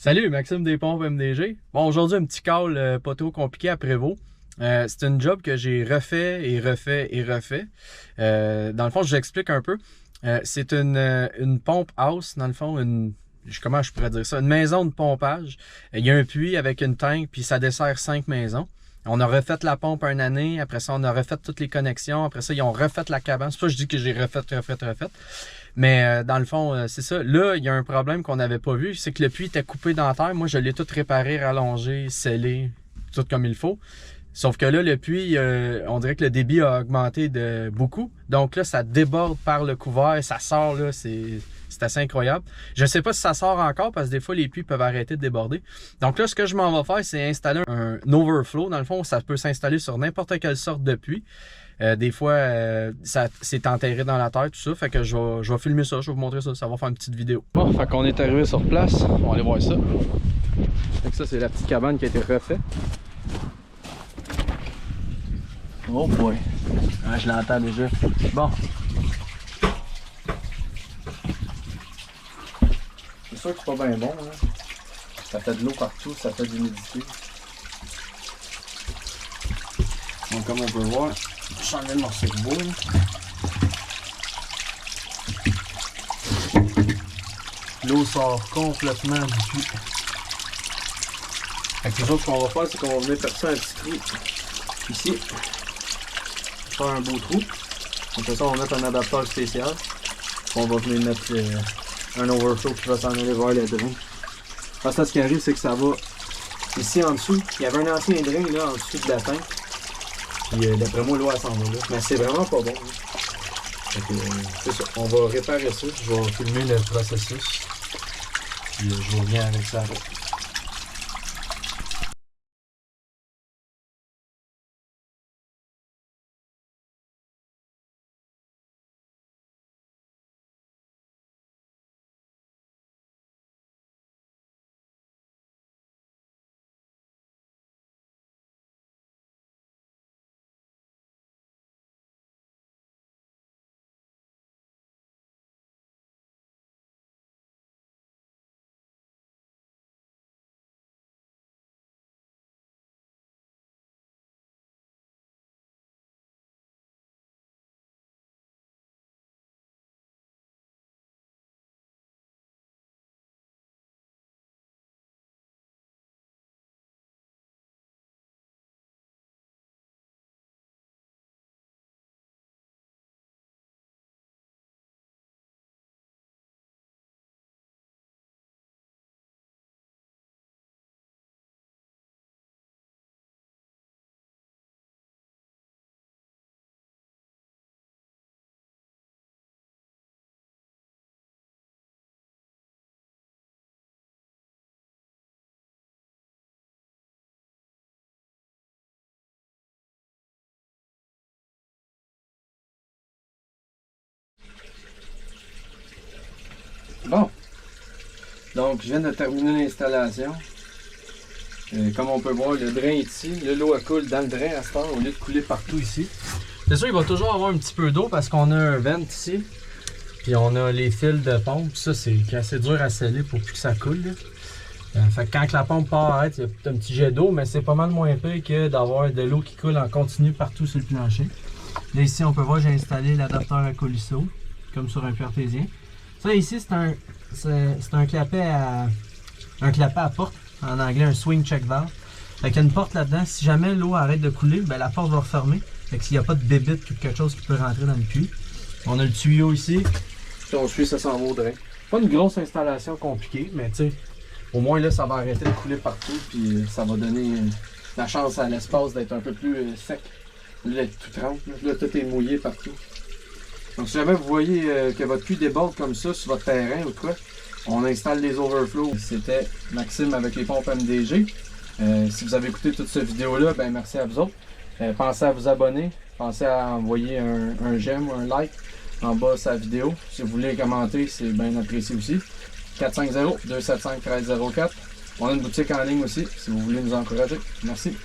Salut, Maxime des Pompes MDG. Bon, aujourd'hui, un petit call pas trop compliqué à Prévost. C'est une job que j'ai refait et refait et refait. Dans le fond, je vous explique un peu. C'est une pompe house, dans le fond, comment je pourrais dire ça? Une maison de pompage. Il y a un puits avec une tank, puis ça dessert 5 maisons. On a refait la pompe une année, après ça, on a refait toutes les connexions, après ça, ils ont refait la cabane. C'est pas que je dis que j'ai refait. Mais dans le fond, c'est ça. Là, il y a un problème qu'on n'avait pas vu, c'est que le puits était coupé dans la terre. Moi, je l'ai tout réparé, rallongé, scellé, tout comme il faut. Sauf que là, le puits, on dirait que le débit a augmenté de beaucoup. Donc là, ça déborde par le couvert, ça sort là, c'est assez incroyable. Je ne sais pas si ça sort encore parce que des fois, les puits peuvent arrêter de déborder. Donc là, ce que je m'en vais faire, c'est installer un overflow. Dans le fond, ça peut s'installer sur n'importe quelle sorte de puits. Des fois, ça c'est enterré dans la terre, tout ça. Fait que je vais filmer ça, je vais vous montrer ça. Ça va faire une petite vidéo. Bon, fait qu'on est arrivé sur place. On va aller voir ça. Fait que ça, c'est la petite cabane qui a été refaite. Oh boy. Ah, je l'entends déjà. Bon. C'est sûr que c'est pas bien bon, hein? Ça fait de l'eau partout, ça fait de l'humidité. Donc comme on peut voir, je change le morceau de bois. L'eau sort complètement du puits. Fait que ce qu'on va faire, c'est qu'on va venir percer un petit trou ici. Faire un beau trou. Après ça, on va mettre un adapteur spécial. On va venir mettre un overflow qui va s'en aller vers le drain. Parce que ce qui arrive, c'est que ça va ici en dessous. Il y avait un ancien drain là en dessous de la tank. Puis d'après moi, l'eau elle s'en va là. Mais c'est vraiment pas bon. Hein. C'est ça. On va réparer ça. Je vais filmer le processus. Puis je reviens avec ça après. Bon, donc je viens de terminer l'installation. Comme on peut voir, le drain est ici. L'eau coule dans le drain à cette heure au lieu de couler partout ici. C'est sûr, il va toujours avoir un petit peu d'eau parce qu'on a un vent ici. Puis on a les fils de pompe. Ça, c'est assez dur à sceller pour plus que ça coule. Fait que quand la pompe part arrête, il y a un petit jet d'eau, mais c'est pas mal moins pire que d'avoir de l'eau qui coule en continu partout sur le plancher. Là, ici, on peut voir, j'ai installé l'adapteur à colisseau, comme sur un puits artésien. Ça ici, c'est un clapet à porte, en anglais un swing check valve. Fait qu'il y a une porte là-dedans, si jamais l'eau arrête de couler, ben la porte va refermer. Fait que s'il n'y a pas de bébite ou quelque chose qui peut rentrer dans le puits. On a le tuyau ici, puis on suit, ça s'en va au drain. Pas une grosse installation compliquée, mais tu sais, au moins là ça va arrêter de couler partout, puis ça va donner la chance à l'espace d'être un peu plus sec. Là, tout trempe, là tout est mouillé partout. Donc si jamais vous voyez que votre puits déborde comme ça sur votre terrain ou quoi, on installe les overflows. C'était Maxime avec les pompes MDG. Si vous avez écouté toute cette vidéo-là, ben merci à vous autres. Pensez à vous abonner, pensez à envoyer un j'aime ou un like en bas de sa vidéo. Si vous voulez commenter, c'est bien apprécié aussi. 450-275-1304. On a une boutique en ligne aussi, si vous voulez nous encourager. Merci.